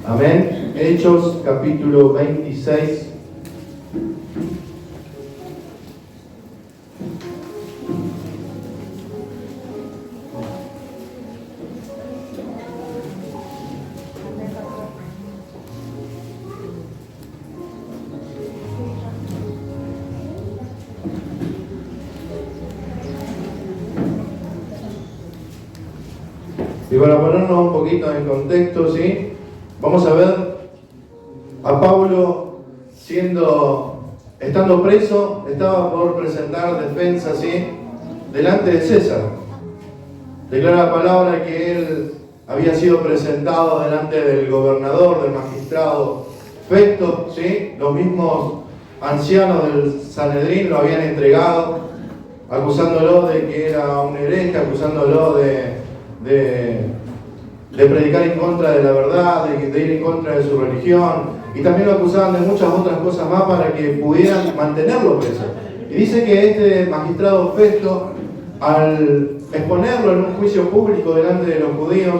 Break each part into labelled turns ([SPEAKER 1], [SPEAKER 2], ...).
[SPEAKER 1] Amén. Hechos capítulo 26. Y para ponernos un poquito en contexto, ¿sí? Vamos a ver a Pablo estando preso, estaba por presentar defensa, ¿sí? Delante de César. Declara la palabra que él había sido presentado delante del gobernador, del magistrado Festo, ¿sí? Los mismos ancianos del Sanedrín lo habían entregado, acusándolo de que era un hereje, acusándolo de predicar en contra de la verdad, de ir en contra de su religión, y también lo acusaban de muchas otras cosas más para que pudieran mantenerlo preso. Y dice que este magistrado Festo, al exponerlo en un juicio público delante de los judíos,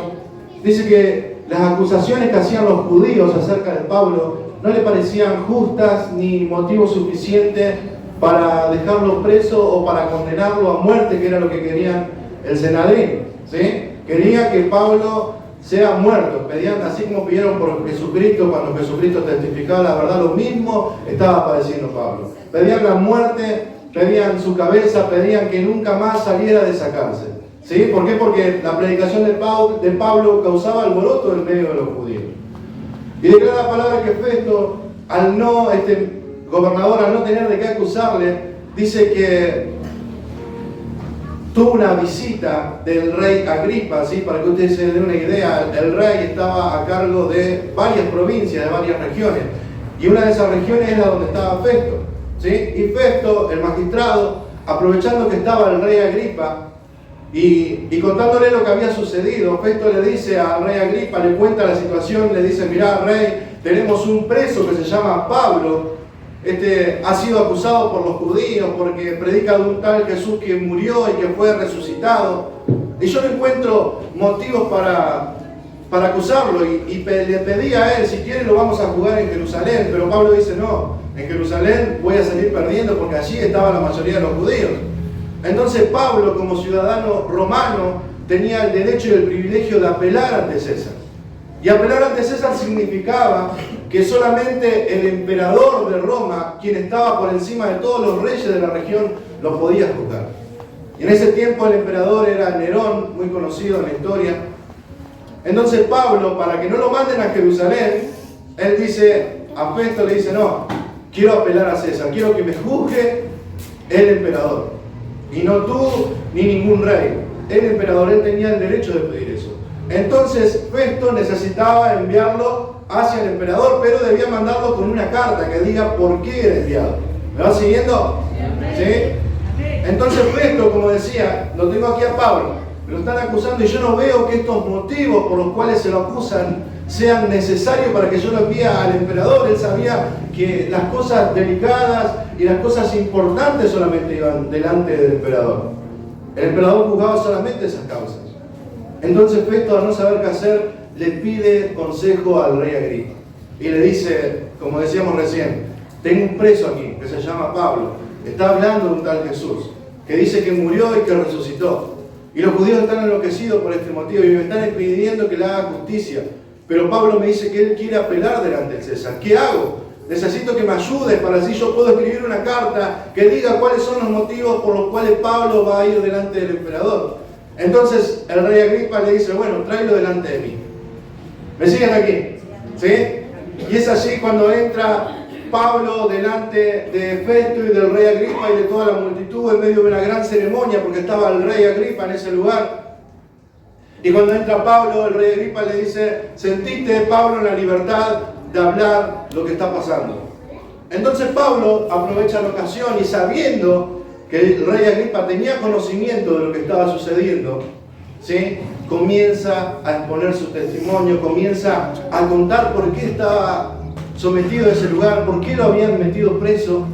[SPEAKER 1] dice que las acusaciones que hacían los judíos acerca de Pablo no le parecían justas ni motivo suficiente para dejarlo preso o para condenarlo a muerte, que era lo que querían el Sanedrín, ¿sí? Quería que Pablo sea muerto. Pedían, así como pidieron por Jesucristo, cuando Jesucristo testificaba la verdad, lo mismo estaba padeciendo Pablo. Pedían la muerte, pedían su cabeza, pedían que nunca más saliera de esa cárcel, ¿sí? ¿Por qué? Porque la predicación de Pablo causaba alboroto en medio de los judíos. Y declara la palabra que Festo, este gobernador, al no tener de qué acusarle, dice que tuvo una visita del rey Agripa, ¿sí? Para que ustedes se den una idea. El rey estaba a cargo de varias provincias, de varias regiones, y una de esas regiones era donde estaba Festo, ¿sí? Y Festo, el magistrado, aprovechando que estaba el rey Agripa y contándole lo que había sucedido, Festo le dice al rey Agripa, le cuenta la situación, le dice: mirá, rey, tenemos un preso que se llama Pablo. Ha sido acusado por los judíos porque predica de un tal Jesús que murió y que fue resucitado. Y yo no encuentro motivos para acusarlo y le pedí a él: si quiere lo vamos a jugar en Jerusalén. Pero Pablo dice: no, en Jerusalén voy a salir perdiendo porque allí estaba la mayoría de los judíos. Entonces Pablo, como ciudadano romano, tenía el derecho y el privilegio de apelar ante César. Y apelar ante César significaba que solamente el emperador de Roma, quien estaba por encima de todos los reyes de la región, lo podía juzgar. Y en ese tiempo el emperador era Nerón, muy conocido en la historia. Entonces Pablo, para que no lo manden a Jerusalén, él dice, a Festo le dice: no, quiero apelar a César, quiero que me juzgue el emperador, y no tú ni ningún rey. El emperador, él tenía el derecho de pedir eso. Entonces Festo necesitaba enviarlo hacia el emperador, pero debía mandarlo con una carta que diga por qué era enviado. ¿Me va siguiendo? ¿Sí? Entonces Festo, como decía, lo tengo aquí a Pablo, me lo están acusando y yo no veo que estos motivos por los cuales se lo acusan sean necesarios para que yo lo envíe al emperador. Él sabía que las cosas delicadas y las cosas importantes solamente iban delante del emperador. El emperador juzgaba solamente esas causas. Entonces Festo, al no saber qué hacer, le pide consejo al rey Agripa y le dice, como decíamos recién: tengo un preso aquí que se llama Pablo, está hablando de un tal Jesús que dice que murió y que resucitó, y los judíos están enloquecidos por este motivo y me están pidiendo que le haga justicia, pero Pablo me dice que él quiere apelar delante de César. ¿Qué hago? Necesito que me ayudes para así yo puedo escribir una carta que diga cuáles son los motivos por los cuales Pablo va a ir delante del emperador. Entonces el rey Agripa le dice: bueno, tráelo delante de mí. ¿Me siguen aquí? ¿Sí? Y es así cuando entra Pablo delante de Festo y del rey Agripa y de toda la multitud, en medio de una gran ceremonia, porque estaba el rey Agripa en ese lugar. Y cuando entra Pablo, el rey Agripa le dice: sentiste, Pablo, en la libertad de hablar lo que está pasando. Entonces Pablo aprovecha la ocasión y, sabiendo que el rey Agripa tenía conocimiento de lo que estaba sucediendo, ¿sí?, comienza a exponer su testimonio, comienza a contar por qué estaba sometido a ese lugar, por qué lo habían metido preso,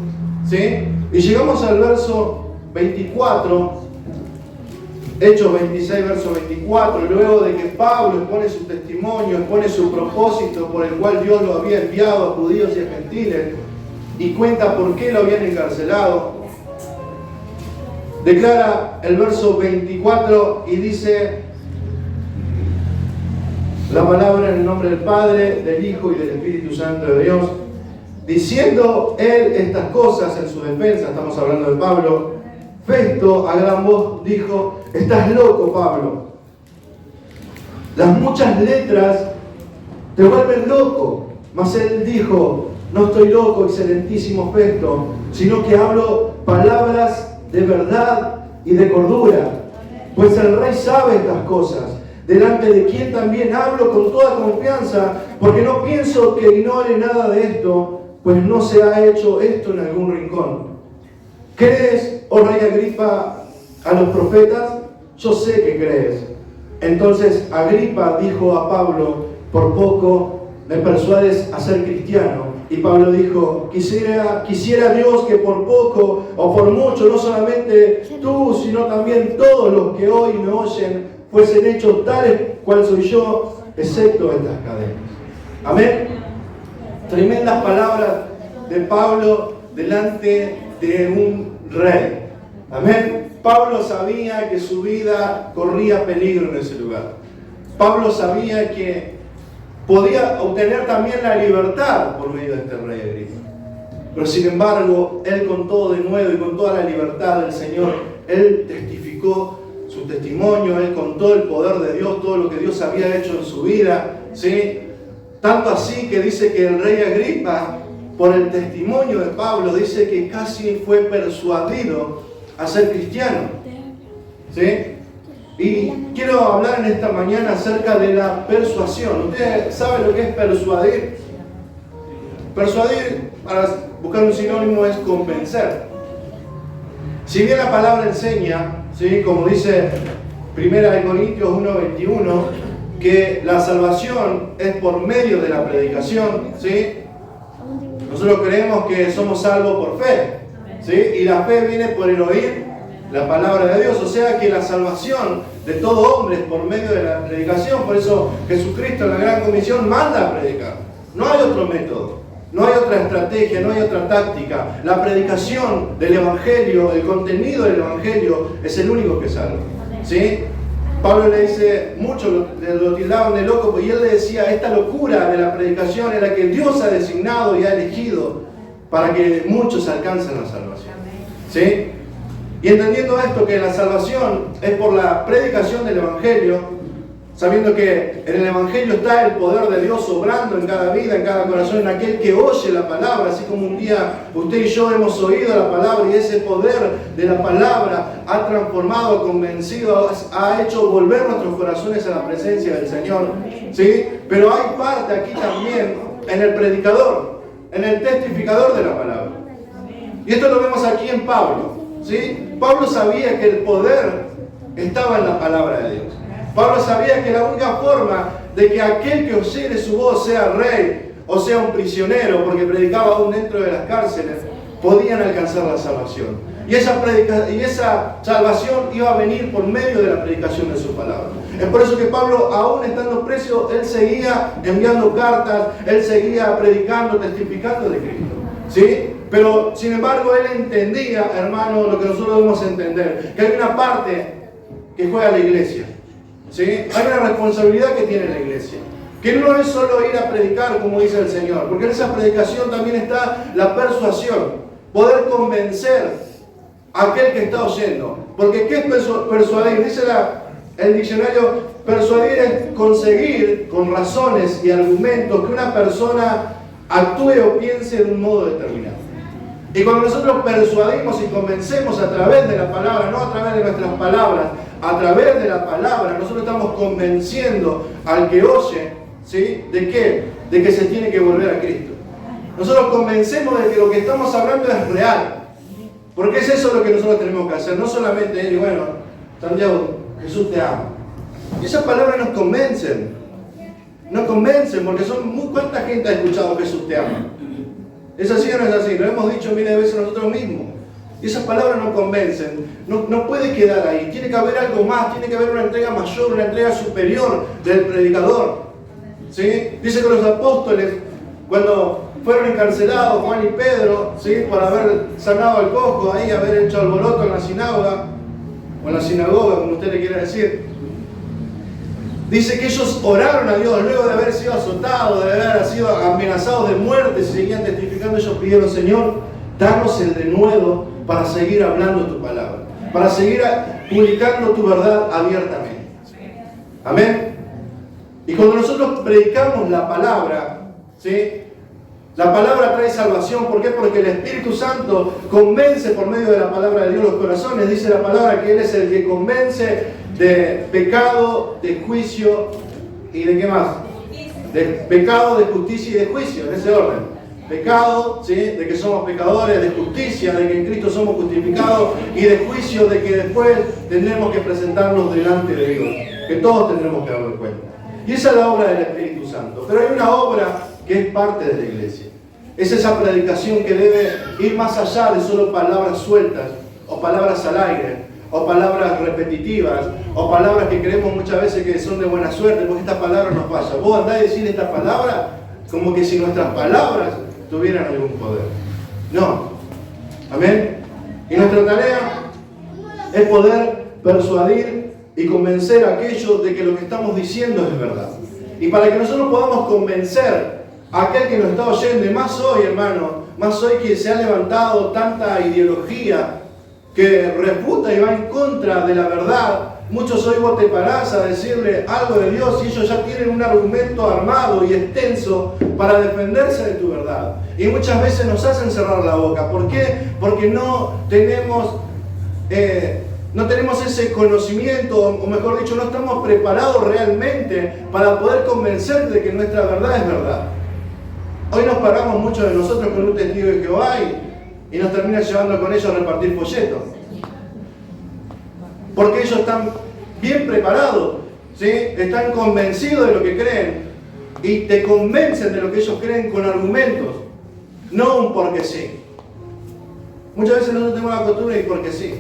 [SPEAKER 1] ¿sí? Y llegamos al verso 24, Hechos 26, verso 24, luego de que Pablo expone su testimonio, expone su propósito por el cual Dios lo había enviado a judíos y a gentiles, y cuenta por qué lo habían encarcelado, declara el verso 24 y dice la palabra en el nombre del Padre, del Hijo y del Espíritu Santo de Dios. Diciendo él estas cosas en su defensa, estamos hablando de Pablo, Festo a gran voz dijo: estás loco, Pablo. Las muchas letras te vuelven loco. Mas él dijo: no estoy loco, excelentísimo Festo, sino que hablo palabras de verdad y de cordura. Pues el rey sabe estas cosas, delante de quien también hablo con toda confianza, porque no pienso que ignore nada de esto, pues no se ha hecho esto en algún rincón. ¿Crees, oh rey Agripa, a los profetas? Yo sé que crees. Entonces Agripa dijo a Pablo: por poco me persuades a ser cristiano. Y Pablo dijo: quisiera Dios que por poco o por mucho, no solamente tú, sino también todos los que hoy me oyen, fuesen hechos tales cual soy yo, excepto estas cadenas. Amén. Tremendas palabras de Pablo delante de un rey. Amén. Pablo sabía que su vida corría peligro en ese lugar. Pablo sabía que podía obtener también la libertad por medio de este rey Agripa. Pero sin embargo, él con todo de nuevo y con toda la libertad del Señor, él testificó su testimonio, él contó el poder de Dios, todo lo que Dios había hecho en su vida, ¿sí? Tanto así que dice que el rey Agripa, por el testimonio de Pablo, dice que casi fue persuadido a ser cristiano, ¿sí? Y quiero hablar en esta mañana acerca de la persuasión. ¿Usted sabe lo que es persuadir? Persuadir, para buscar un sinónimo, es convencer. Si bien la palabra enseña, ¿sí?, como dice 1 Corintios 1:21, que la salvación es por medio de la predicación, ¿sí? Nosotros creemos que somos salvos por fe, ¿sí? Y la fe viene por el oír la palabra de Dios, o sea que la salvación de todo hombre es por medio de la predicación. Por eso Jesucristo en la Gran Comisión manda a predicar. No hay otro método, no hay otra estrategia, no hay otra táctica. La predicación del Evangelio, el contenido del Evangelio es el único que salva, ¿sí? Pablo le dice, muchos lo tildaban de loco, y él le decía, esta locura de la predicación era que Dios ha designado y ha elegido para que muchos alcancen la salvación, ¿sí? Y entendiendo esto, que la salvación es por la predicación del Evangelio, sabiendo que en el Evangelio está el poder de Dios obrando en cada vida, en cada corazón, en aquel que oye la palabra, así como un día usted y yo hemos oído la palabra y ese poder de la palabra ha transformado, ha convencido, ha hecho volver nuestros corazones a la presencia del Señor, ¿sí? Pero hay parte aquí también en el predicador, en el testificador de la palabra. Y esto lo vemos aquí en Pablo, ¿sí? Pablo sabía que el poder estaba en la palabra de Dios. Pablo sabía que la única forma de que aquel que oyere su voz, sea rey o sea un prisionero, porque predicaba aún dentro de las cárceles, podían alcanzar la salvación. Y esa salvación iba a venir por medio de la predicación de su palabra. Es por eso que Pablo, aún estando preso, él seguía enviando cartas, él seguía predicando, testificando de Cristo, ¿sí? Pero, sin embargo, él entendía, hermano, lo que nosotros debemos entender, que hay una parte que juega la iglesia, ¿sí? Hay una responsabilidad que tiene la iglesia, que no es solo ir a predicar, como dice el Señor, porque en esa predicación también está la persuasión, poder convencer a aquel que está oyendo. Porque ¿qué es persuadir? Dice el diccionario, persuadir es conseguir con razones y argumentos que una persona actúe o piense de un modo determinado. Y cuando nosotros persuadimos y convencemos a través de la palabra, no a través de nuestras palabras, a través de la palabra, nosotros estamos convenciendo al que oye, ¿sí? ¿De qué? De que se tiene que volver a Cristo. Nosotros convencemos de que lo que estamos hablando es real. Porque es eso lo que nosotros tenemos que hacer. No solamente decir, bueno, Santiago, Jesús te ama. Y esas palabras nos convencen. Nos convencen porque ¿cuánta gente ha escuchado Jesús te ama? ¿Es así o no es así? Lo hemos dicho miles de veces nosotros mismos. y esas palabras no convencen, no puede quedar ahí. Tiene que haber algo más, tiene que haber una entrega mayor, una entrega superior del predicador. ¿Sí? Dice que los apóstoles, cuando fueron encarcelados, Juan y Pedro, ¿sí?, por haber sanado al cojo, ahí haber hecho alboroto en la sinagoga, o en la sinagoga, como usted le quiera decir, dice que ellos oraron a Dios luego de haber sido azotados, de haber sido amenazados de muerte, si seguían testificando. Ellos pidieron: Señor, danos el denuedo para seguir hablando tu palabra, para seguir publicando tu verdad abiertamente. Amén. Y cuando nosotros predicamos la palabra, ¿sí?, la palabra trae salvación. ¿Por qué? Porque el Espíritu Santo convence por medio de la palabra de Dios los corazones. Dice la palabra que Él es el que convence de pecado, de juicio y de ¿qué más? De pecado, de justicia y de juicio, en ese orden. Pecado, ¿sí?, de que somos pecadores; de justicia, de que en Cristo somos justificados; y de juicio, de que después tendremos que presentarnos delante de Dios, que todos tendremos que darnos cuenta. Y esa es la obra del Espíritu Santo. Pero hay una obra que es parte de la iglesia. Es esa predicación que debe ir más allá de solo palabras sueltas, o palabras al aire, o palabras repetitivas, o palabras que creemos muchas veces que son de buena suerte, porque esta palabra nos falla. Vos andás a decir esta palabra como que si nuestras palabras tuvieran algún poder. No. Amén. Y nuestra tarea es poder persuadir y convencer a aquellos de que lo que estamos diciendo es verdad. Y para que nosotros podamos convencer a aquel que nos está oyendo, y más hoy, hermano, más hoy que se ha levantado tanta ideología que refuta y va en contra de la verdad. Muchos hoy vos te parás a decirle algo de Dios y ellos ya tienen un argumento armado y extenso para defenderse de tu verdad. Y muchas veces nos hacen cerrar la boca. ¿Por qué? Porque no tenemos ese conocimiento, o mejor dicho, no estamos preparados realmente para poder convencer de que nuestra verdad es verdad. Hoy nos paramos muchos de nosotros con un testigo de Jehová y nos termina llevando con ellos a repartir folletos. Porque ellos están bien preparados, ¿sí?, están convencidos de lo que creen y te convencen de lo que ellos creen con argumentos, no un porque sí. Muchas veces nosotros tenemos la costumbre de porque sí.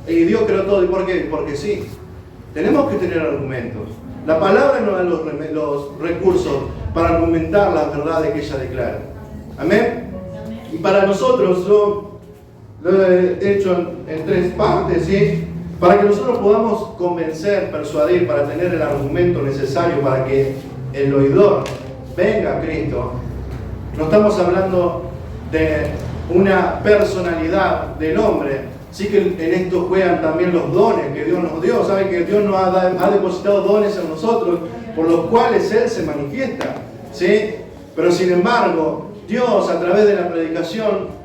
[SPEAKER 1] Y Dios creó todo, ¿y por qué? Porque sí. Tenemos que tener argumentos. La palabra nos da los recursos para argumentar las verdades que ella declara. Amén. Y para nosotros, yo lo he hecho en 3 partes, ¿sí?, para que nosotros podamos convencer, persuadir, para tener el argumento necesario para que el oidor venga a Cristo. No estamos hablando de una personalidad del hombre. Sí que en esto juegan también los dones que Dios nos dio. Saben que Dios nos ha depositado dones en nosotros por los cuales Él se manifiesta, ¿sí? Pero sin embargo, Dios a través de la predicación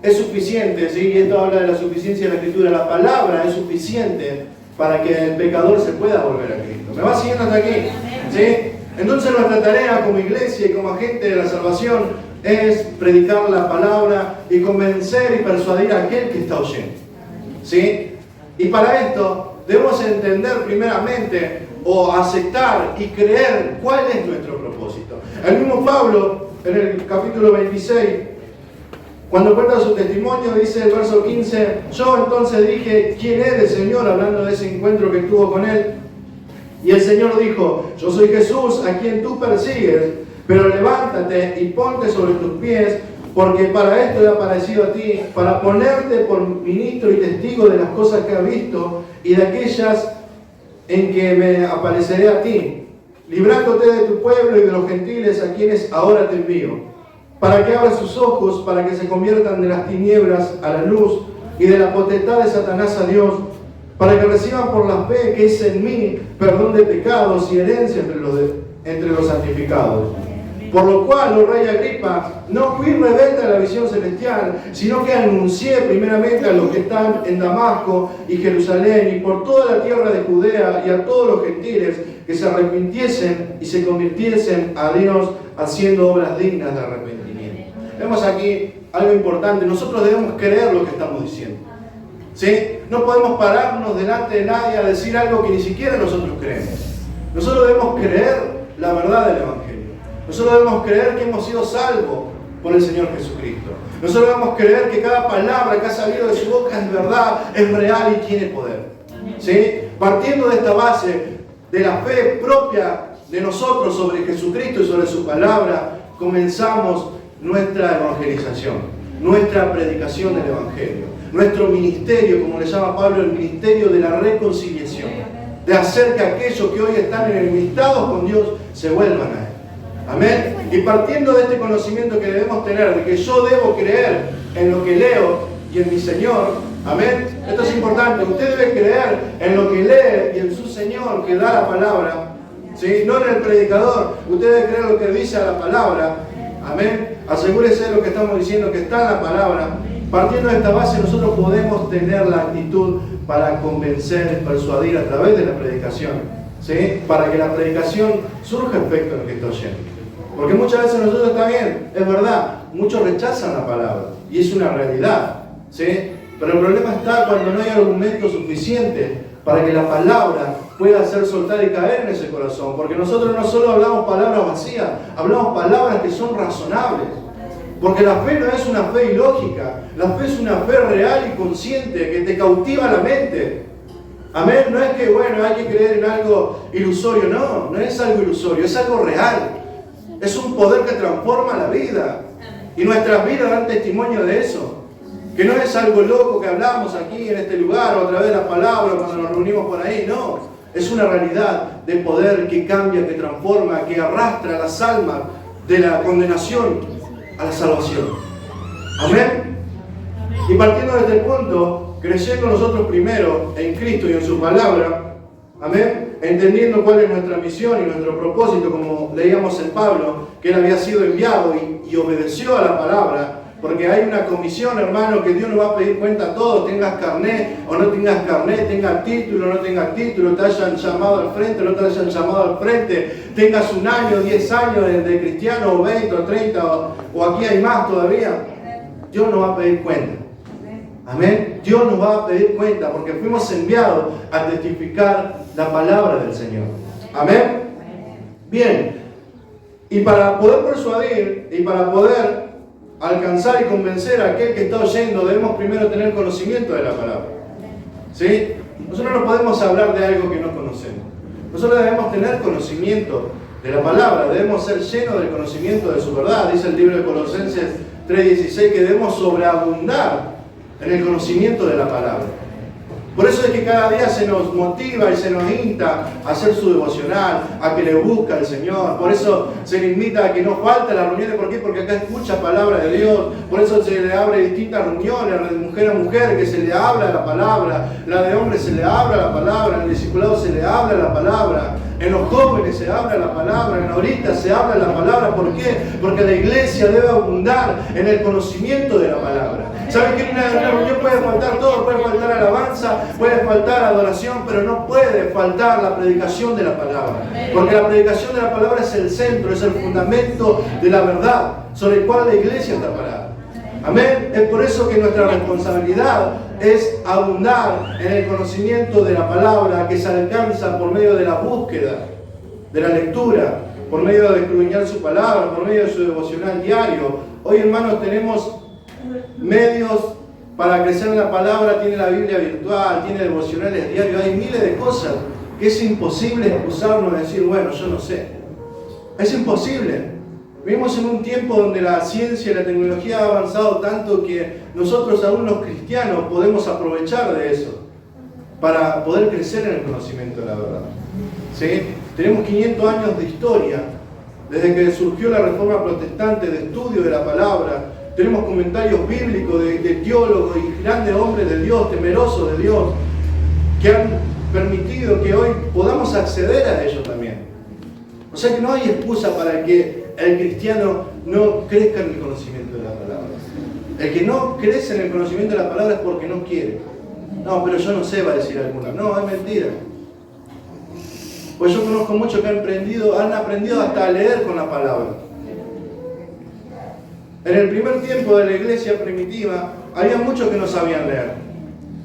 [SPEAKER 1] es suficiente, ¿sí? Y esto habla de la suficiencia de la Escritura. La palabra es suficiente para que el pecador se pueda volver a Cristo. ¿Me va siguiendo hasta aquí? ¿Sí? Entonces nuestra tarea como iglesia y como agente de la salvación es predicar la palabra y convencer y persuadir a aquel que está oyendo, ¿sí? Y para esto debemos entender primeramente o aceptar y creer cuál es nuestro propósito. El mismo Pablo, en el capítulo 26, cuando cuenta su testimonio, dice el verso 15: yo entonces dije, ¿quién eres, Señor?, hablando de ese encuentro que tuvo con Él. Y el Señor dijo: yo soy Jesús, a quien tú persigues, pero levántate y ponte sobre tus pies, porque para esto he aparecido a ti, para ponerte por ministro y testigo de las cosas que has visto y de aquellas en que me apareceré a ti, librándote de tu pueblo y de los gentiles a quienes ahora te envío, para que abras sus ojos, para que se conviertan de las tinieblas a la luz y de la potestad de Satanás a Dios, para que reciban por la fe que es en mí perdón de pecados y herencia entre los santificados. Por lo cual, oh rey Agripa, no fui rebelde a la visión celestial, sino que anuncié primeramente a los que están en Damasco y Jerusalén y por toda la tierra de Judea y a todos los gentiles que se arrepintiesen y se convirtiesen a Dios haciendo obras dignas de arrepentimiento. Vemos aquí algo importante. Nosotros debemos creer lo que estamos diciendo, ¿sí? No podemos pararnos delante de nadie a decir algo que ni siquiera nosotros creemos. Nosotros debemos creer la verdad del Evangelio. Nosotros debemos creer que hemos sido salvos por el Señor Jesucristo. Nosotros debemos creer que cada palabra que ha salido de su boca es verdad, es real y tiene poder. ¿Sí? Partiendo de esta base de la fe propia de nosotros sobre Jesucristo y sobre su palabra, comenzamos nuestra evangelización, nuestra predicación del Evangelio, nuestro ministerio, como le llama Pablo, el ministerio de la reconciliación, de hacer que aquellos que hoy están enemistados con Dios se vuelvan a Él. Amén. Y partiendo de este conocimiento que debemos tener, de que yo debo creer en lo que leo y en mi Señor, amén. Esto es importante. Usted debe creer en lo que lee y en su Señor que da la palabra, ¿sí? No en el predicador. Usted debe creer lo que dice la palabra, amén. Asegúrese de lo que estamos diciendo, que está en la palabra. Partiendo de esta base, nosotros podemos tener la actitud para convencer, persuadir a través de la predicación, ¿sí? Para que la predicación surja efecto en lo que está oyendo. Porque muchas veces nosotros, está bien, es verdad, muchos rechazan la palabra y es una realidad, ¿sí? Pero el problema está cuando no hay argumento suficiente para que la palabra pueda hacer soltar y caer en ese corazón. Porque nosotros no solo hablamos palabras vacías, hablamos palabras que son razonables. Porque la fe no es una fe ilógica, la fe es una fe real y consciente que te cautiva la mente. Amén. No es que, bueno, hay que creer en algo ilusorio, no, no es algo ilusorio, es algo real. Es un poder que transforma la vida. Y nuestras vidas dan testimonio de eso. Que no es algo loco que hablamos aquí en este lugar o a través de la palabra cuando nos reunimos por ahí, no. Es una realidad de poder que cambia, que transforma, que arrastra las almas de la condenación a la salvación. Amén. Y partiendo de este punto, creyendo nosotros primero en Cristo y en su palabra, amén, entendiendo cuál es nuestra misión y nuestro propósito, como leíamos en Pablo, que él había sido enviado y obedeció a la palabra, porque hay una comisión, hermano, que Dios nos va a pedir cuenta a todos, tengas carné o no tengas carné, tengas título o no tengas título, te hayan llamado al frente o no te hayan llamado al frente, tengas 1 año, 10 años de cristiano, o 20 o 30, o aquí hay más todavía. Dios nos va a pedir cuenta. Amén. Dios nos va a pedir cuenta porque fuimos enviados a testificar la palabra del Señor. Amén. Bien. Y para poder persuadir y para poder alcanzar y convencer a aquel que está oyendo, debemos primero tener conocimiento de la palabra. ¿Sí? Nosotros no podemos hablar de algo que no conocemos. Nosotros debemos tener conocimiento de la palabra, debemos ser llenos del conocimiento de su verdad. Dice el libro de Colosenses 3:16 que debemos sobreabundar en el conocimiento de la palabra. Por eso es que cada día se nos motiva y se nos insta a hacer su devocional, a que le busque al Señor. Por eso se le invita a que no falte las reuniones. ¿Por qué? Porque acá escucha palabra de Dios. Por eso se le abre distintas reuniones, la de mujer a mujer, que se le habla la palabra. La de hombre se le habla la palabra. En el discipulado se le habla la palabra. En los jóvenes se habla la palabra. En ahorita se habla la palabra. ¿Por qué? Porque la iglesia debe abundar en el conocimiento de la palabra. ¿Saben que en una reunión puede faltar todo? Puede faltar alabanza, puede faltar adoración, pero no puede faltar la predicación de la palabra. Porque la predicación de la palabra es el centro, es el fundamento de la verdad sobre el cual la iglesia está parada. Amén. Es por eso que nuestra responsabilidad es abundar en el conocimiento de la palabra que se alcanza por medio de la búsqueda, de la lectura, por medio de escudriñar su palabra, por medio de su devocional diario. Hoy, hermanos, tenemos medios para crecer en la palabra, tiene la Biblia virtual, tiene devocionales diarios, hay miles de cosas que es imposible excusarnos y decir, bueno, yo no sé. Es imposible. Vivimos en un tiempo donde la ciencia y la tecnología ha avanzado tanto que nosotros, aún los cristianos, podemos aprovechar de eso para poder crecer en el conocimiento de la verdad. ¿Sí? Tenemos 500 años de historia, desde que surgió la Reforma Protestante, de estudio de la palabra. Tenemos comentarios bíblicos de teólogos y grandes hombres de Dios, temerosos de Dios, que han permitido que hoy podamos acceder a ellos también. O sea que no hay excusa para que el cristiano no crezca en el conocimiento de la palabra. El que no crece en el conocimiento de la palabra es porque no quiere. No, pero yo no sé, va a decir alguna. No, es mentira. Pues yo conozco muchos que han aprendido hasta a leer con la palabra. En el primer tiempo de la iglesia primitiva, había muchos que no sabían leer.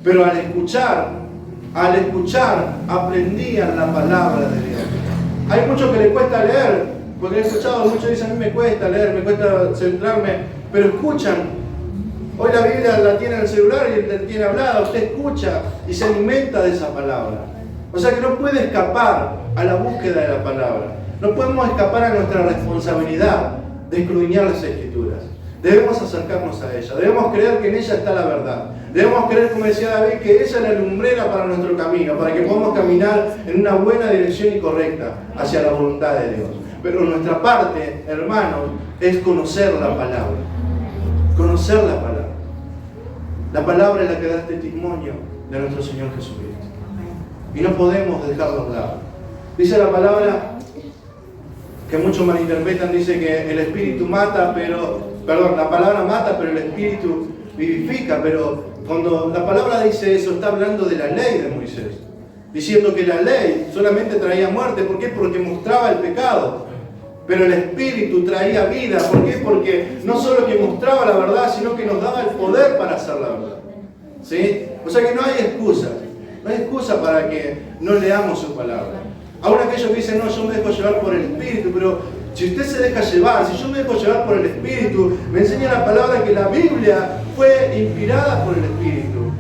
[SPEAKER 1] Pero al escuchar, aprendían la palabra de Dios. Hay muchos que les cuesta leer, Porque he escuchado, muchos dicen, a mí me cuesta leer, me cuesta centrarme, pero escuchan. Hoy la Biblia la tiene en el celular y la tiene hablada, usted escucha y se alimenta de esa palabra. O sea que no puede escapar a la búsqueda de la palabra. No podemos escapar a nuestra responsabilidad de escudriñar las Escrituras. Debemos acercarnos a ella, debemos creer que en ella está la verdad. Debemos creer, como decía David, que ella es la lumbrera para nuestro camino, para que podamos caminar en una buena dirección y correcta hacia la voluntad de Dios. Pero nuestra parte, hermanos, es conocer la palabra. Conocer la palabra. La palabra es la que da testimonio de nuestro Señor Jesucristo. Y no podemos dejarlo a un lado. Dice la palabra, que muchos malinterpretan, dice que el Espíritu mata, la palabra mata, pero el Espíritu vivifica. Pero cuando la palabra dice eso, está hablando de la ley de Moisés. Diciendo que la ley solamente traía muerte. ¿Por qué? Porque mostraba el pecado. Pero el Espíritu traía vida. ¿Por qué? Porque no solo que mostraba la verdad, sino que nos daba el poder para hacer la verdad. ¿Sí? O sea que no hay excusa. No hay excusa para que no leamos su palabra. Aún aquellos que dicen, no, yo me dejo llevar por el Espíritu, pero si usted se deja llevar, si yo me dejo llevar por el Espíritu, me enseña la palabra que la Biblia fue inspirada por el Espíritu.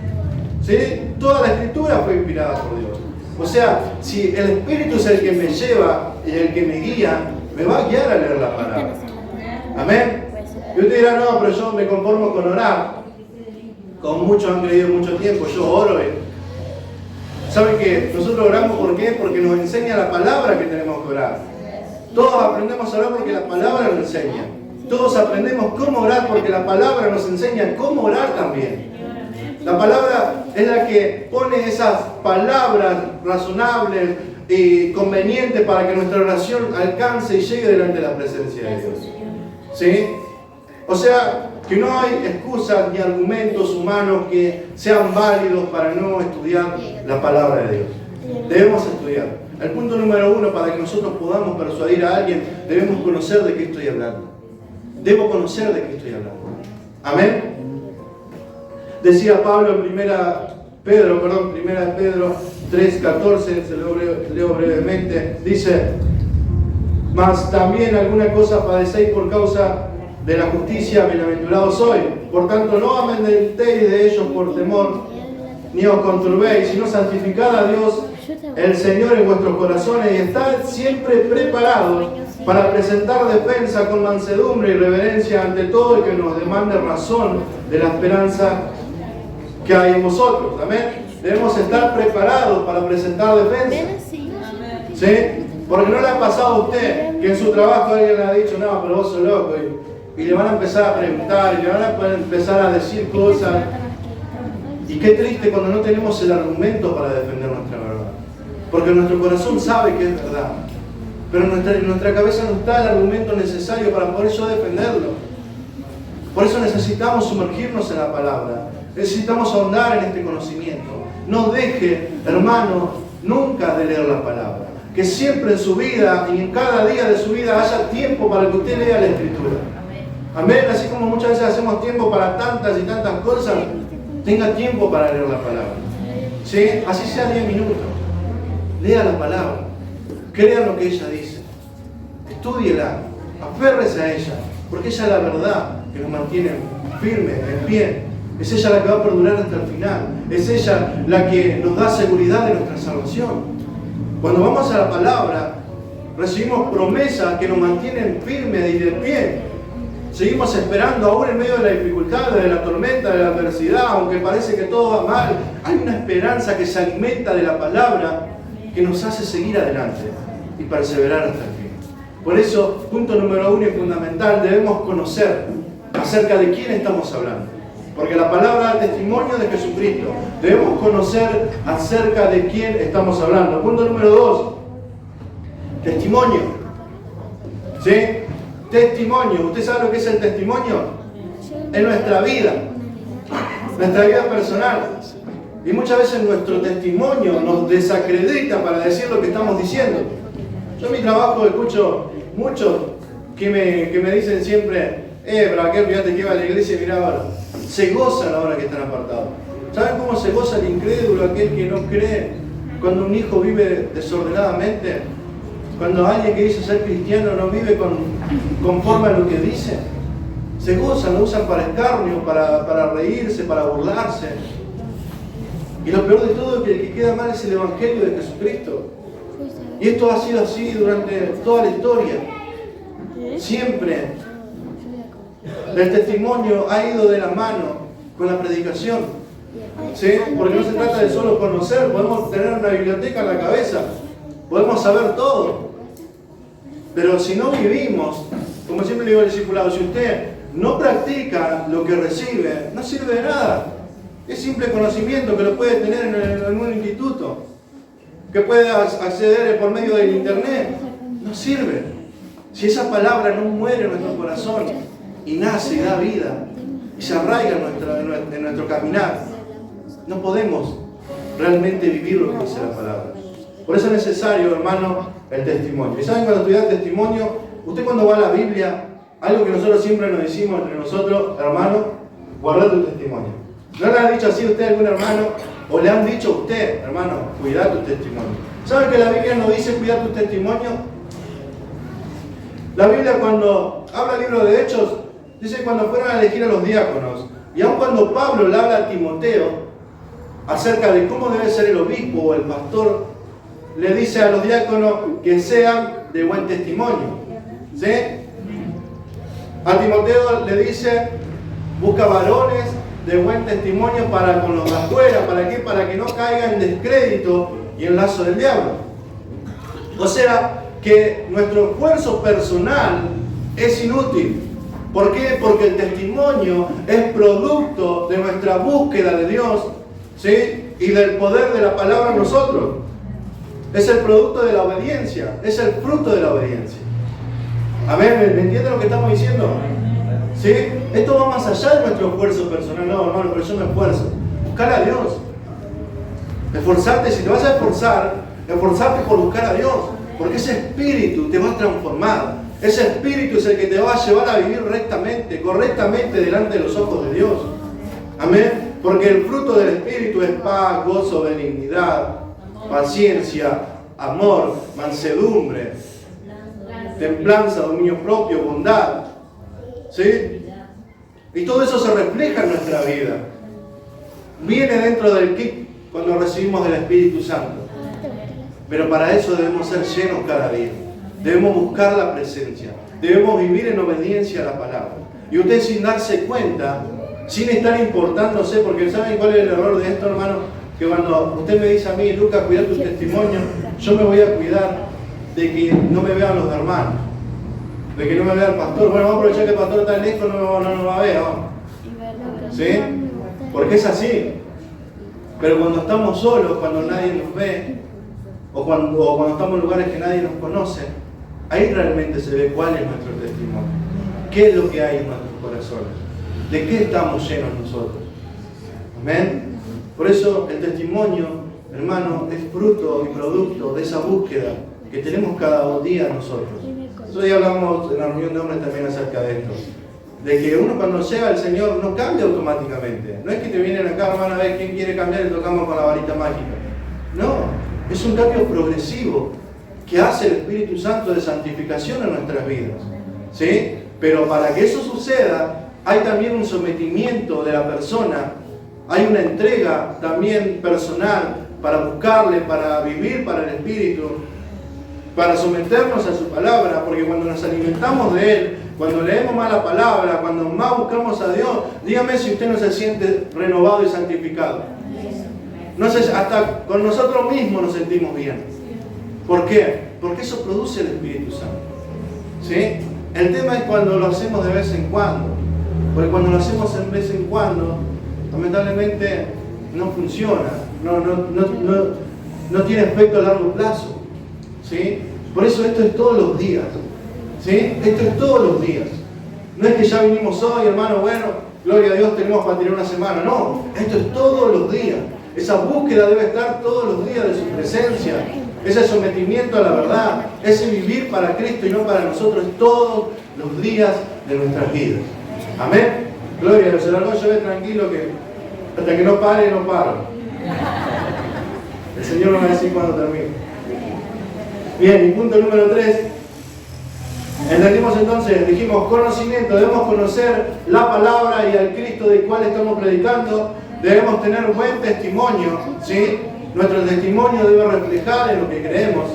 [SPEAKER 1] ¿Sí? Toda la Escritura fue inspirada por Dios. O sea, si el Espíritu es el que me lleva y el que me guía, me va a guiar a leer la palabra. Amén. Y usted dirá, no, pero yo me conformo con orar. Como muchos han creído mucho tiempo, yo oro. ¿Saben qué? Nosotros oramos, ¿por qué? Porque nos enseña la palabra que tenemos que orar. Todos aprendemos a orar porque la palabra nos enseña. Todos aprendemos cómo orar porque la palabra nos enseña cómo orar también. La palabra es la que pone esas palabras razonables y convenientes para que nuestra oración alcance y llegue delante de la presencia de Dios. ¿Sí? O sea, que no hay excusas ni argumentos humanos que sean válidos para no estudiar la palabra de Dios. Debemos estudiar. El punto número 1, para que nosotros podamos persuadir a alguien, debemos conocer de qué estoy hablando. Debo conocer de qué estoy hablando. Amén. Decía Pablo en primera de Pedro 3:14, se lo leo brevemente, dice, mas también alguna cosa padecéis por causa de la justicia, bienaventurados sois. Por tanto, no amedrentéis de ellos por temor, ni os conturbéis, sino santificad a Dios el Señor en vuestros corazones y estad siempre preparados para presentar defensa con mansedumbre y reverencia ante todo el que nos demande razón de la esperanza que hay en vosotros. Amén. Debemos estar preparados para presentar defensa. ¿Sí? Porque no le ha pasado a usted que en su trabajo alguien le ha dicho, no, pero vos sos loco, y le van a empezar a preguntar, y le van a empezar a decir cosas. Y qué triste cuando no tenemos el argumento para defender nuestra verdad. Porque nuestro corazón sabe que es verdad. Pero en nuestra cabeza no está el argumento necesario para poder yo defenderlo. Por eso necesitamos sumergirnos en la palabra. Necesitamos ahondar en este conocimiento. No deje, hermano, nunca de leer la palabra. Que siempre en su vida y en cada día de su vida haya tiempo para que usted lea la Escritura. Amén. Así como muchas veces hacemos tiempo para tantas y tantas cosas, tenga tiempo para leer la palabra. ¿Sí? Así sea 10 minutos. Lea la palabra. Crea lo que ella dice. Estúdiela. Aférrese a ella. Porque ella es la verdad que nos mantiene firmes, en pie. Es ella la que va a perdurar hasta el final. Es ella la que nos da seguridad de nuestra salvación. Cuando vamos a la palabra, recibimos promesas que nos mantienen firmes y de pie. Seguimos esperando aún en medio de la dificultad, de la tormenta, de la adversidad, aunque parece que todo va mal. Hay una esperanza que se alimenta de la palabra que nos hace seguir adelante y perseverar hasta el fin. Por eso, punto número 1 y fundamental, debemos conocer acerca de quién estamos hablando. Porque la palabra da testimonio de Jesucristo. Debemos conocer acerca de quién estamos hablando. Punto número 2. Testimonio. ¿Sí? Testimonio. ¿Usted sabe lo que es el testimonio? Es nuestra vida. Nuestra vida personal. Y muchas veces nuestro testimonio nos desacredita para decir lo que estamos diciendo. Yo en mi trabajo escucho muchos que me dicen siempre, pero aquel, fíjate que iba a la iglesia y miraba ahora. Se gozan ahora que están apartados. ¿Saben cómo se goza el incrédulo, aquel que no cree, cuando un hijo vive desordenadamente? cuando alguien que dice ser cristiano no vive conforme a lo que dice? Se gozan, lo usan para escarnio, para reírse, para burlarse. Y lo peor de todo es que el que queda mal es el Evangelio de Jesucristo. Y esto ha sido así durante toda la historia. Siempre el testimonio ha ido de la mano con la predicación. ¿Sí? Porque no se trata de solo conocer, podemos tener una biblioteca en la cabeza, podemos saber todo. Pero si no vivimos, como siempre le digo al discipulado, si usted no practica lo que recibe, no sirve de nada. Es simple conocimiento que lo puede tener en un instituto, que puede acceder por medio del internet. No sirve. Si esa palabra no muere en nuestro corazón y nace y da vida y se arraiga en nuestro caminar, no podemos realmente vivir lo que dice la palabra. Por eso es necesario, hermano, el testimonio. Y saben, cuando estudiar testimonio, usted cuando va a la Biblia, algo que nosotros siempre nos decimos entre nosotros, hermano, guarda tu testimonio. ¿No le han dicho así a usted a algún hermano? ¿O le han dicho a usted, hermano, cuida tu testimonio? ¿Saben que la Biblia no dice cuidar tu testimonio? La Biblia, cuando habla el libro de Hechos, dice cuando fueron a elegir a los diáconos. Y aun cuando Pablo le habla a Timoteo acerca de cómo debe ser el obispo o el pastor, le dice a los diáconos que sean de buen testimonio. ¿Sí? A Timoteo le dice, busca varones de buen testimonio para con los de afuera. ¿Para qué? Para que no caiga en descrédito y en lazo del diablo. O sea, que nuestro esfuerzo personal es inútil. ¿Por qué? Porque el testimonio es producto de nuestra búsqueda de Dios, ¿sí? Y del poder de la palabra en nosotros. Es el producto de la obediencia, es el fruto de la obediencia. Amén, ¿me entienden lo que estamos diciendo? ¿Sí? Esto va más allá de nuestro esfuerzo personal. No, hermano, pero yo me esfuerzo. Buscar a Dios. Esforzarte, si te vas a esforzar, esforzarte por buscar a Dios. Porque ese espíritu te va a transformar. Ese espíritu es el que te va a llevar a vivir rectamente, correctamente delante de los ojos de Dios. Amén. Porque el fruto del espíritu es paz, gozo, benignidad, paciencia, amor, mansedumbre, templanza, dominio propio, bondad. ¿Sí? Y todo eso se refleja en nuestra vida. Viene dentro del kit cuando recibimos del Espíritu Santo. Pero para eso debemos ser llenos cada día. Debemos buscar la presencia. Debemos vivir en obediencia a la palabra. Y usted sin darse cuenta, sin estar importándose, porque ¿saben cuál es el error de esto, hermano? Que cuando usted me dice a mí, Lucas, cuida tu testimonio, yo me voy a cuidar de que no me vean los hermanos, de que no me vea el pastor. Bueno, vamos a aprovechar que el pastor está lejos, no nos va a ver, ¿no? ¿Sí? Porque es así. Pero cuando estamos solos, cuando nadie nos ve, o cuando estamos en lugares que nadie nos conoce, ahí realmente se ve cuál es nuestro testimonio. ¿Qué es lo que hay en nuestros corazones? ¿De qué estamos llenos nosotros? Amén. Por eso el testimonio, hermano, es fruto y producto de esa búsqueda que tenemos cada día nosotros. Hoy hablamos en la reunión de hombres también acerca de esto. De que uno cuando llega al Señor no cambia automáticamente. No es que te vienen acá, hermano, a ver quién quiere cambiar y tocamos con la varita mágica. No, es un cambio progresivo que hace el Espíritu Santo de santificación en nuestras vidas. ¿Sí? Pero para que eso suceda, hay también un sometimiento de la persona, hay una entrega también personal para buscarle, para vivir para el Espíritu, para someternos a su palabra, porque cuando nos alimentamos de Él, cuando leemos más la palabra, cuando más buscamos a Dios, dígame si usted no se siente renovado y santificado. No sé, hasta con nosotros mismos nos sentimos bien. ¿Por qué? Porque eso produce el Espíritu Santo. ¿Sí? El tema es cuando lo hacemos de vez en cuando. Porque cuando lo hacemos de vez en cuando, lamentablemente no funciona. No tiene efecto a largo plazo. ¿Sí? Por eso esto es todos los días. ¿Sí? Esto es todos los días. No es que ya vinimos hoy, hermano, bueno, gloria a Dios, tenemos para tirar una semana. No, esto es todos los días. Esa búsqueda debe estar todos los días de su presencia. Ese sometimiento a la verdad, ese vivir para Cristo y no para nosotros todos los días de nuestras vidas. Amén. Gloria a Dios. El hermano, yo ve tranquilo que hasta que no pare, no paro. El Señor nos va a decir cuando termine. Bien, y punto número 3. Entendimos entonces, dijimos conocimiento, debemos conocer la palabra y al Cristo del cual estamos predicando, debemos tener buen testimonio, ¿sí? Nuestro testimonio debe reflejar en lo que creemos,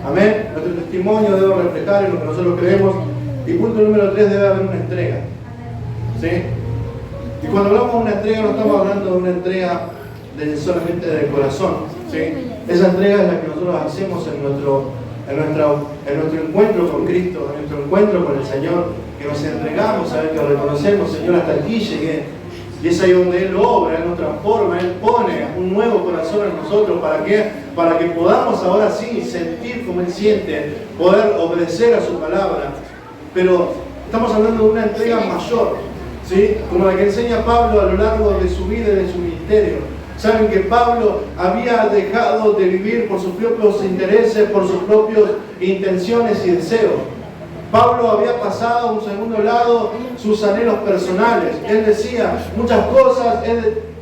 [SPEAKER 1] amén, nuestro testimonio debe reflejar en lo que nosotros creemos, y punto número 3, debe haber una entrega, ¿sí? Y cuando hablamos de una entrega, no estamos hablando de una entrega solamente del corazón, ¿sí? Esa entrega es la que nosotros hacemos en nuestro encuentro con Cristo, en nuestro encuentro con el Señor, que nos entregamos, ¿sabes? Que reconocemos, Señor, hasta aquí llegué. Y es ahí donde Él obra, Él nos transforma, Él pone un nuevo corazón en nosotros. ¿Para qué? Para que podamos ahora sí sentir como Él siente, poder obedecer a su palabra. Pero estamos hablando de una entrega mayor, ¿sí? Como la que enseña Pablo a lo largo de su vida y de su ministerio. Saben que Pablo había dejado de vivir por sus propios intereses, por sus propias intenciones y deseos. Pablo había pasado a un segundo lado sus anhelos personales. Él decía, muchas cosas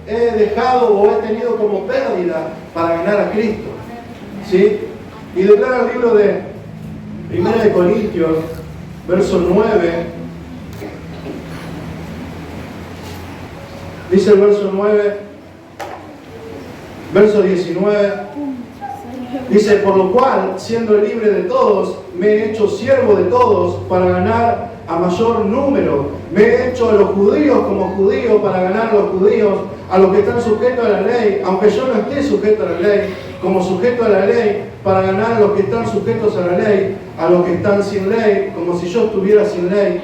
[SPEAKER 1] he dejado o he tenido como pérdida para ganar a Cristo, ¿sí? Y declara el libro de 1 Corintios, verso 9, dice el verso 9, verso 19, dice, por lo cual, siendo libre de todos, me he hecho siervo de todos para ganar a mayor número. Me he hecho a los judíos como judío para ganar a los judíos, a los que están sujetos a la ley, aunque yo no esté sujeto a la ley, como sujeto a la ley, para ganar a los que están sujetos a la ley, a los que están sin ley, como si yo estuviera sin ley.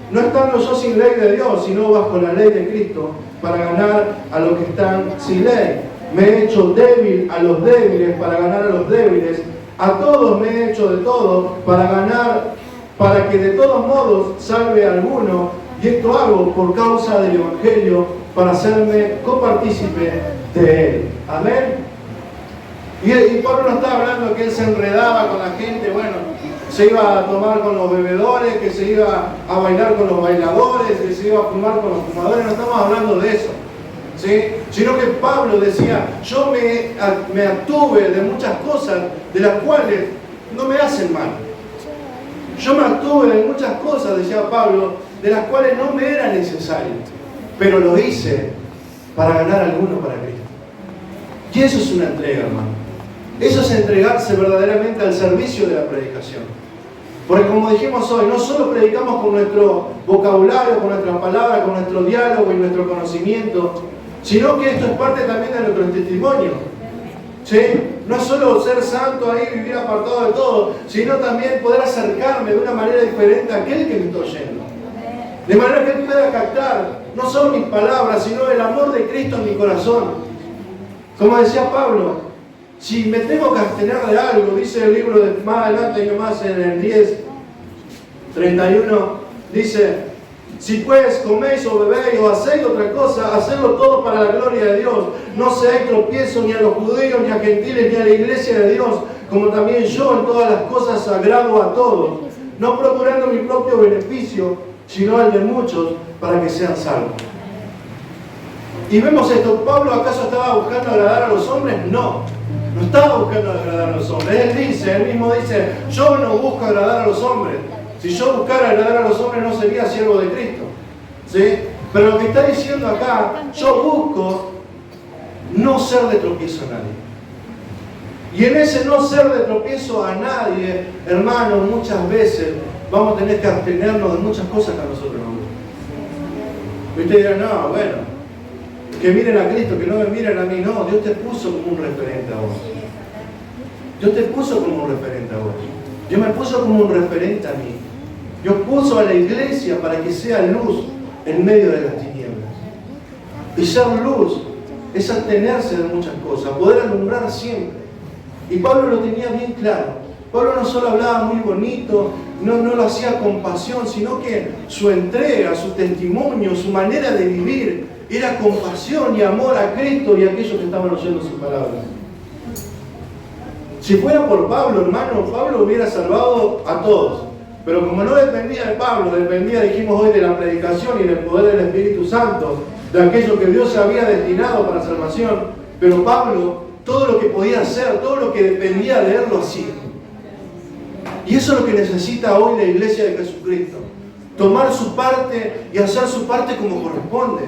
[SPEAKER 1] No estando yo sin ley de Dios, sino bajo la ley de Cristo, para ganar a los que están sin ley. Me he hecho débil a los débiles para ganar a los débiles. A todos me he hecho de todo para ganar, para que de todos modos salve a alguno. Y esto hago por causa del Evangelio, para hacerme copartícipe de él. Amén. Y Pablo no está hablando que él se enredaba con la gente, bueno, se iba a tomar con los bebedores, que se iba a bailar con los bailadores, que se iba a fumar con los fumadores. No estamos hablando de eso, ¿sí? Sino que Pablo decía, yo me abstuve de muchas cosas de las cuales no me hacen mal. Yo me abstuve de muchas cosas, decía Pablo, de las cuales no me era necesario, pero lo hice para ganar a alguno para Cristo. Y eso es una entrega, hermano. Eso es entregarse verdaderamente al servicio de la predicación. Porque como dijimos hoy, no solo predicamos con nuestro vocabulario, con nuestras palabras, con nuestro diálogo y nuestro conocimiento, sino que esto es parte también de nuestro testimonio, ¿sí? No es solo ser santo ahí, vivir apartado de todo, sino también poder acercarme de una manera diferente a aquel que me está oyendo. De manera que él pueda captar no solo mis palabras, sino el amor de Cristo en mi corazón. Como decía Pablo, si me tengo que abstener de algo, dice el libro de más adelante, y más en el 10:31, dice, si pues coméis o bebéis o hacéis otra cosa, hacedlo todo para la gloria de Dios. No seáis tropiezo ni a los judíos, ni a gentiles, ni a la iglesia de Dios, como también yo en todas las cosas agrado a todos, no procurando mi propio beneficio, sino el de muchos, para que sean salvos. Y vemos esto, ¿Pablo acaso estaba buscando agradar a los hombres? No, no estaba buscando agradar a los hombres. Él mismo dice, yo no busco agradar a los hombres. Si yo buscara agradar a los hombres no sería siervo de Cristo, ¿sí? Pero lo que está diciendo acá, yo busco no ser de tropiezo a nadie. Y en ese no ser de tropiezo a nadie, hermano, muchas veces vamos a tener que abstenernos de muchas cosas que a nosotros nos gustan. Y ustedes dirán, no, bueno, que miren a Cristo, que no me miren a mí. No, Dios te puso como un referente a vos. Dios te puso como un referente a vos. Dios me puso como un referente a mí. Dios puso a la iglesia para que sea luz en medio de las tinieblas. Y ser luz es abstenerse de muchas cosas, poder alumbrar siempre. Y Pablo lo tenía bien claro. Pablo no solo hablaba muy bonito, no lo hacía con pasión, sino que su entrega, su testimonio, su manera de vivir era con pasión y amor a Cristo y a aquellos que estaban oyendo sus palabras. Si fuera por Pablo, hermano, Pablo hubiera salvado a todos. Pero como no dependía de Pablo, dependía, dijimos hoy, de la predicación y del poder del Espíritu Santo, de aquello que Dios había destinado para salvación. Pero Pablo, todo lo que podía hacer, todo lo que dependía de él, lo hacía. Y eso es lo que necesita hoy la iglesia de Jesucristo. Tomar su parte y hacer su parte como corresponde.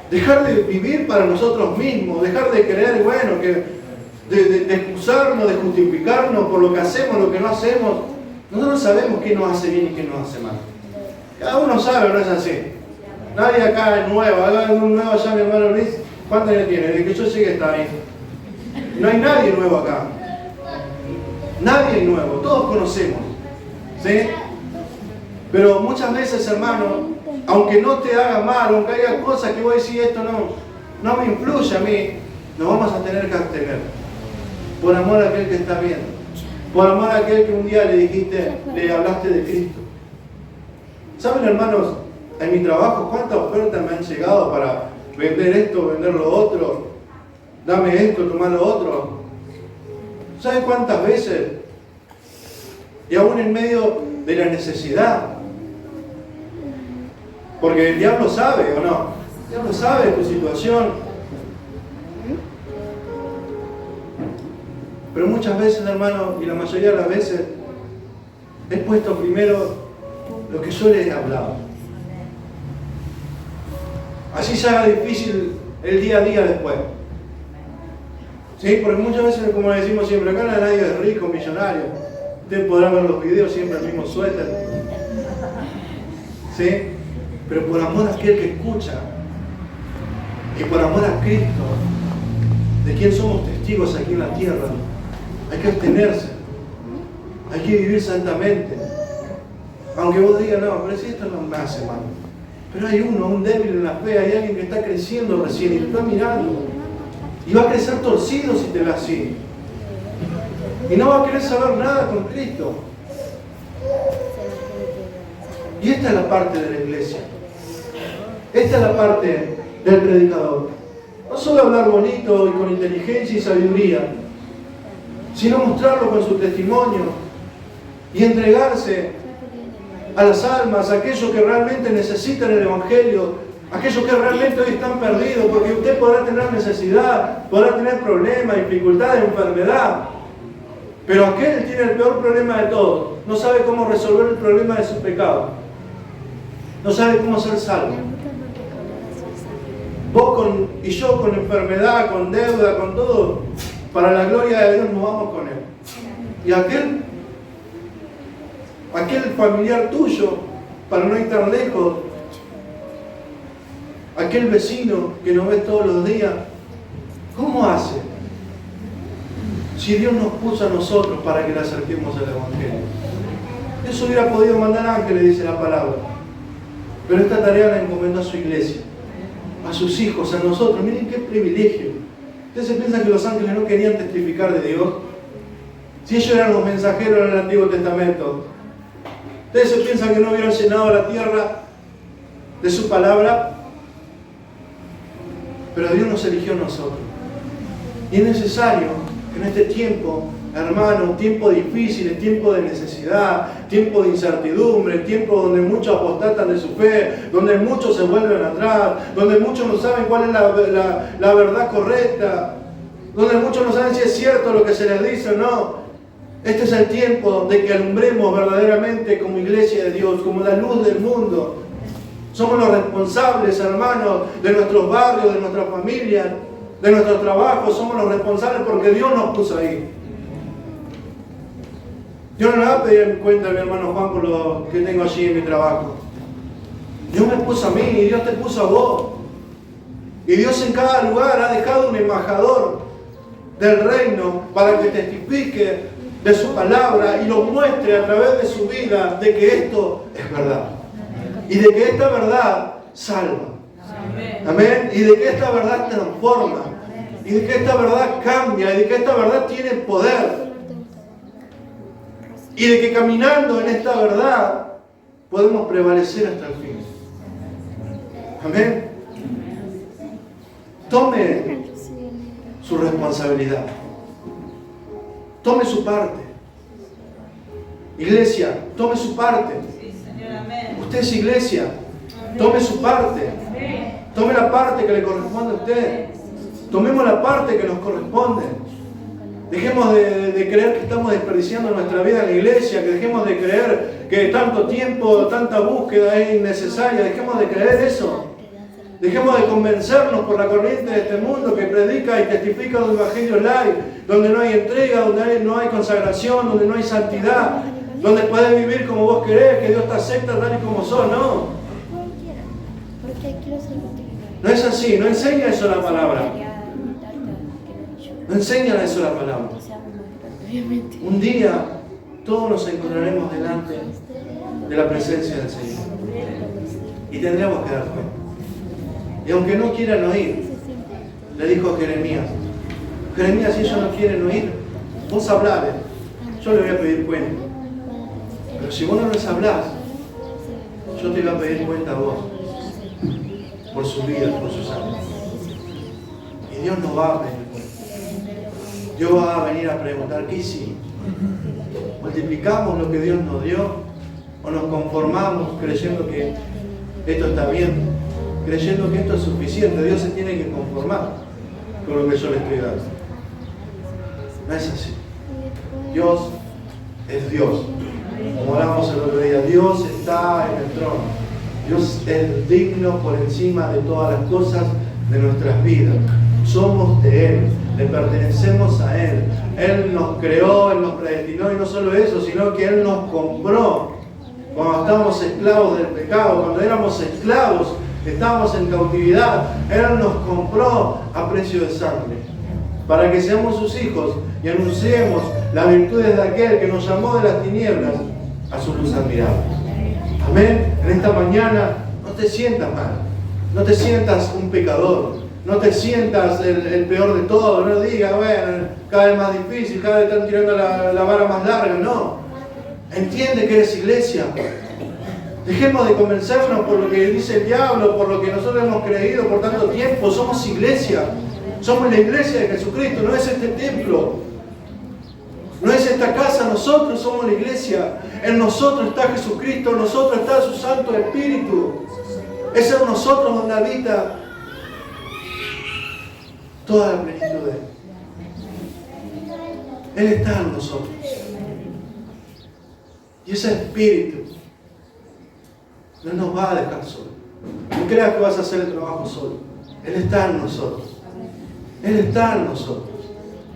[SPEAKER 1] Dejar de vivir para nosotros mismos, dejar de creer, bueno, de excusarnos, de justificarnos por lo que hacemos, lo que no hacemos. Nosotros sabemos qué nos hace bien y qué nos hace mal. Cada uno sabe, no es así. Nadie acá es nuevo. Hay un nuevo allá, mi hermano Luis. ¿Cuántos años tiene? Desde que yo llegué está ahí. No hay nadie nuevo acá. Nadie nuevo. Todos conocemos. ¿Sí? Pero muchas veces, hermano, aunque no te haga mal, aunque haya cosas que vos decís, esto no me influye a mí, nos vamos a tener que abstener. Por amor a aquel que está viendo. Por amor a aquel que un día le hablaste de Cristo. ¿Saben, hermanos? En mi trabajo, ¿cuántas ofertas me han llegado para vender esto, vender lo otro? Dame esto, tomar lo otro. ¿Saben cuántas veces? Y aún en medio de la necesidad. Porque el diablo sabe, ¿o no? El diablo sabe tu situación. Pero muchas veces, hermano, y la mayoría de las veces, he puesto primero lo que yo les he hablado. Así se haga difícil el día a día después. ¿Sí? Porque muchas veces, como decimos siempre, acá nadie es rico, millonario. Ustedes podrán ver los videos, siempre el mismo suéter. ¿Sí? Pero por amor a aquel que escucha y por amor a Cristo, de quien somos testigos aquí en la tierra, hay que abstenerse, hay que vivir santamente. Aunque vos digas, no, pero si esto no me hace mal. Pero hay un débil en la fe, hay alguien que está creciendo recién y te está mirando. Y va a crecer torcido si te ve así. Y no va a querer saber nada con Cristo. Y esta es la parte de la iglesia. Esta es la parte del predicador. No solo hablar bonito y con inteligencia y sabiduría, sino mostrarlo con su testimonio y entregarse a las almas, a aquellos que realmente necesitan el Evangelio, aquellos que realmente hoy están perdidos, porque usted podrá tener necesidad, podrá tener problemas, dificultades, enfermedad, pero aquel tiene el peor problema de todos, no sabe cómo resolver el problema de su pecado, no sabe cómo ser salvo. Vos y yo con enfermedad, con deuda, con todo, para la gloria de Dios nos vamos con Él. Y aquel familiar tuyo, para no ir tan lejos, aquel vecino que nos ve todos los días, ¿cómo hace? Si Dios nos puso a nosotros para que le acerquemos al Evangelio. Dios hubiera podido mandar ángeles, dice la palabra. Pero esta tarea la encomendó a su iglesia, a sus hijos, a nosotros. Miren qué privilegio. ¿Ustedes se piensan que los ángeles no querían testificar de Dios? Si ellos eran los mensajeros en el Antiguo Testamento, ¿ustedes se piensan que no hubieran llenado la tierra de su palabra? Pero Dios nos eligió a nosotros. Y es necesario que en este tiempo, hermanos, tiempo difícil, tiempo de necesidad, tiempo de incertidumbre, tiempo donde muchos apostatan de su fe, donde muchos se vuelven atrás, donde muchos no saben cuál es la verdad correcta, donde muchos no saben si es cierto lo que se les dice o no. Este es el tiempo de que alumbremos verdaderamente como iglesia de Dios, como la luz del mundo. Somos los responsables, hermanos, de nuestros barrios, de nuestras familias, de nuestros trabajos. Somos los responsables porque Dios nos puso ahí. Dios no le va a pedir cuenta a mi hermano Juan por lo que tengo allí en mi trabajo. Dios me puso a mí y Dios te puso a vos. Y Dios en cada lugar ha dejado un embajador del reino para que testifique de su palabra y lo muestre a través de su vida de que esto es verdad. Y de que esta verdad salva. Amén. Y de que esta verdad transforma. Y de que esta verdad cambia. Y de que esta verdad tiene poder. Y de que caminando en esta verdad podemos prevalecer hasta el fin. Amén. Tome su responsabilidad. Tome su parte. Iglesia, tome su parte. Usted es iglesia. Tome su parte. Tome la parte que le corresponde a usted. Tomemos la parte que nos corresponde. Dejemos de creer que estamos desperdiciando nuestra vida en la iglesia, que dejemos de creer que tanto tiempo, tanta búsqueda es innecesaria. Dejemos de creer eso. Dejemos de convencernos por la corriente de este mundo que predica y testifica un evangelio light, donde no hay entrega, donde no hay consagración, donde no hay santidad, donde puedes vivir como vos querés, que Dios te acepta tal y como sos. No. No es así, no enseña eso la palabra. No enseña eso la palabra. Un día todos nos encontraremos delante de la presencia del Señor y tendremos que dar cuenta. Y aunque no quieran oír, le dijo Jeremías, Jeremías, si ellos no quieren oír, vos hablale, yo le voy a pedir cuenta. Pero si vos no les hablás, yo te voy a pedir cuenta a vos, por sus vidas, por sus años. Y Dios no va a pedir cuenta. Dios va a venir a preguntar, ¿qué hicimos? ¿Multiplicamos lo que Dios nos dio? ¿O nos conformamos creyendo que esto está bien? Creyendo que esto es suficiente. Dios se tiene que conformar con lo que yo le estoy dando. No es así. Dios es Dios. Como hablamos el otro día, Dios está en el trono. Dios es digno por encima de todas las cosas de nuestras vidas. Somos de Él, le pertenecemos a Él. Él nos creó, Él nos predestinó, y no solo eso, sino que Él nos compró cuando estábamos esclavos del pecado, cuando éramos esclavos, estábamos en cautividad. Él nos compró a precio de sangre para que seamos sus hijos y anunciemos las virtudes de aquel que nos llamó de las tinieblas a su luz admirable. Amén. En esta mañana no te sientas mal, no te sientas un pecador, no te sientas el peor de todo, no digas, bueno, cada vez más difícil, cada vez están tirando la vara más larga. No, entiende que eres iglesia. Dejemos de convencernos por lo que dice el diablo, por lo que nosotros hemos creído por tanto tiempo. Somos iglesia, somos la iglesia de Jesucristo, no es este templo, no es esta casa, nosotros somos la iglesia. En nosotros está Jesucristo, en nosotros está su Santo Espíritu. Es en nosotros donde habita toda la plenitud de Él. Él está en nosotros. Y ese Espíritu no nos va a dejar solos. No creas que vas a hacer el trabajo solo. Él está en nosotros. Él está en nosotros.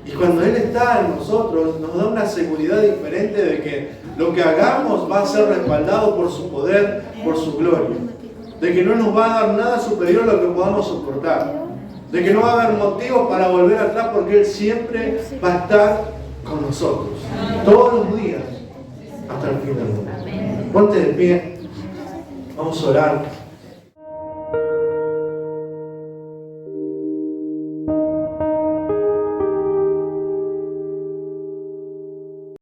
[SPEAKER 1] Y cuando Él está en nosotros, nos da una seguridad diferente de que lo que hagamos va a ser respaldado por su poder, por su gloria. De que no nos va a dar nada superior a lo que podamos soportar. De que no va a haber motivos para volver atrás, porque Él siempre va a estar con nosotros. Todos los días, hasta el fin del mundo. Ponte de pie. Vamos a orar.